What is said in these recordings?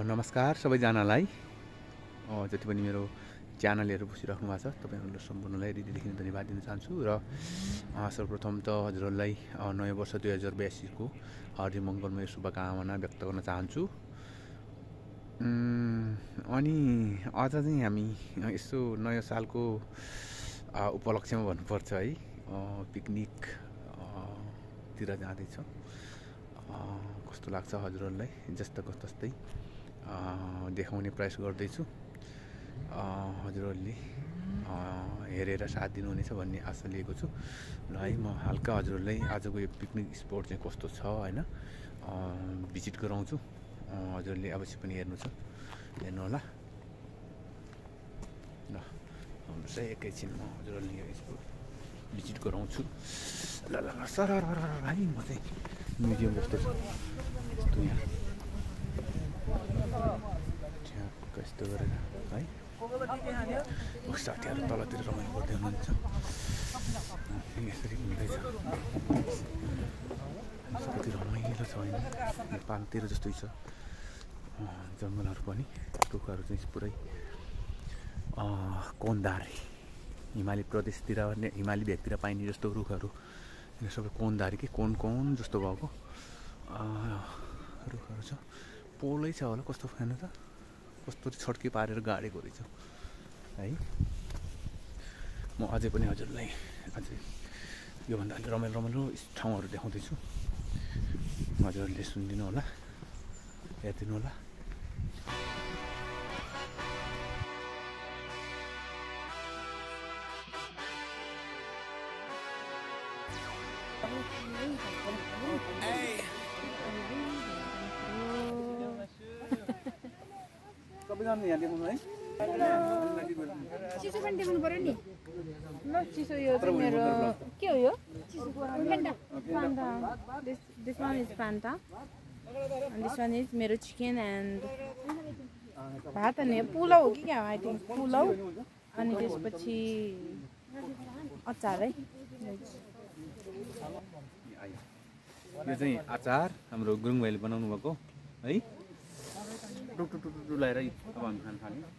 नमस्कार सबैजनालाई जति पनि मेरो च्यानल हेरेर बसिराख्नु भएको छ तपाईहरुलाई सम्पूर्णलाई हृदयदेखि धन्यवाद दिन चाहन्छु र सर्वप्रथम त हजुरहरूलाई नयाँ वर्ष 2082 को हार्दिक मङ्गलमय शुभकामना व्यक्त गर्न चाहन्छु। अनि आज चाहिँ हामी यसो नयाँ सालको उपलक्ष्यमा भन्नुपर्छ है पिकनिक तिर जाँदैछौँ। कस्तो लाग्छ हजुरहरूलाई जस्ताको तस्तै देखाउने प्रयास गर्दैछु। हजुरहरूले हेरेर साथ दिनुहुनेछ भन्ने आशा लिएको छु। ल है म हल्का हजुरहरूलाई आजको यो पिकनिक स्पट चाहिँ कस्तो छ हैन भिजिट गराउँछु। हजुरले अवश्य पनि हेर्नु होला। ल हाम्रो चाहिँ एकैछिन म हजुरहरूले यो स्पट भिजिट गराउँछु। ल ल ल सर भाइ म चाहिँ म्युजियम जस्तो छ यस्तो यहाँ ठ्याक्क यस्तो गरेर है साथीहरू तलतिर रमाइलो गर्दै हुनुहुन्छ। यसरी हुँदैछ कति रमाइलो छ होइन नेपालतिर जस्तै छ जङ्गलहरू पनि रुखहरू चाहिँ पुरै कोन्दार हिमाली प्रदेशतिर हिमाली भेगतिर पाइने जस्तो रुखहरू यो सबै कोनदारी के कोन जस्तो भएको रुखहरू छ। पोलै छ होला कस्तो हेर्नु त कस्तो छड्के पारेर गाडेको रहेछ है। म अझै पनि हजुरलाई अझै योभन्दा अलि रमाइलो ठाउँहरू देखाउँदैछु। हजुरहरूले सुनिदिनु होला हेरिदिनु होला। सबैजना यहाँ देखाउनु है चिसो पनि देखाउनु पर्यो नि। ल चिसो यो चाहिँ मेरो के हो यो Fanta this one is Fanta and this one is मेरो चिकन एन्ड भात अनि पुलाउ हो कि क्या आई थिङ्क पुलाउ अनि त्यसपछि अचार है। यो चाहिँ अचार हाम्रो गुरुङ भाइले बनाउनु भएको है। टुटु लगाएर अब हामी खान थाल्यौँ।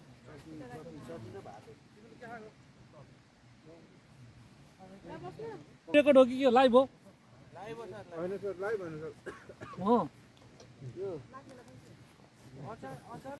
रेकर्ड हो कि के लाइभ हो? होइन सर लाइभ होइन सर हो